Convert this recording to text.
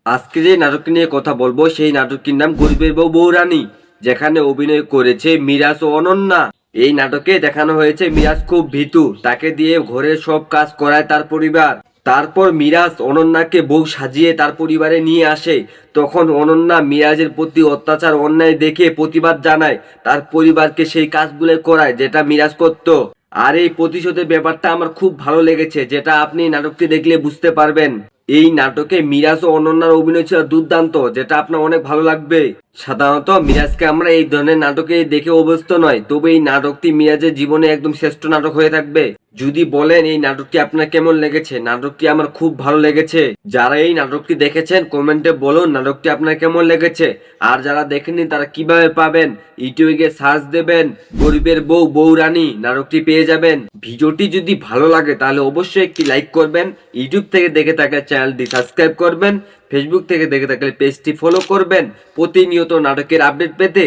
আজকে যে নাটকটি নিয়ে কথা বলবো সেই নাটকটির নাম গরিবের বউ বউরানী, যেখানে অভিনয় করেছে মিরাজ ও অনন্যা। এই নাটকে দেখানো হয়েছে মিরাজ খুব ভীতু, তাকে দিয়ে ঘরের সব কাজ করায় তার পরিবার। তারপর মিরাজ অনন্যাকে বউ সাজিয়ে তার পরিবারে নিয়ে আসে। তখন অনন্যা মিরাজের প্রতি অত্যাচার অন্যায় দেখে প্রতিবাদ জানায়, তার পরিবারকে সেই কাজগুলো করায় যেটা মিরাজ করত। আর এই প্রতিশোধের ব্যাপারটা আমার খুব ভালো লেগেছে, যেটা আপনি নাটকটি দেখলে বুঝতে পারবেন। এই নাটকে মিরাজ ও অনন্যার অভিনয় ছিল দুর্দান্ত, যেটা আপনার অনেক ভালো লাগবে। সাধারণত মিরাজকে আমরা এই ধরনের নাটকে দেখে অভ্যস্ত নয়, তবে এই নাটকটি মিরাজের জীবনে একদম শ্রেষ্ঠ নাটক হয়ে থাকবে। যদি বলেন এই নাটকটি আপনার কেমন লেগেছে, নাটকটি আমার খুব ভালো লেগেছে। যারা এই নাটকটি দেখেছেন কমেন্টে বলুন নাটকটি আপনার কেমন লেগেছে। আর যারা দেখেননি তারা কিভাবে পাবেন, ইউটিউবে গিয়ে সার্চ দেবেন গরিবের বউ বউরানী, নাটকটি পেয়ে যাবেন। ভিডিওটি যদি ভালো লাগে তাহলে অবশ্যই একটি লাইক করবেন। ইউটিউব থেকে দেখে থাকলে চ্যানেলটি সাবস্ক্রাইব করবেন। ফেসবুক থেকে দেখে থাকলে পেজটি ফলো করবেন প্রতিনিয়ত নাটকের আপডেট পেতে।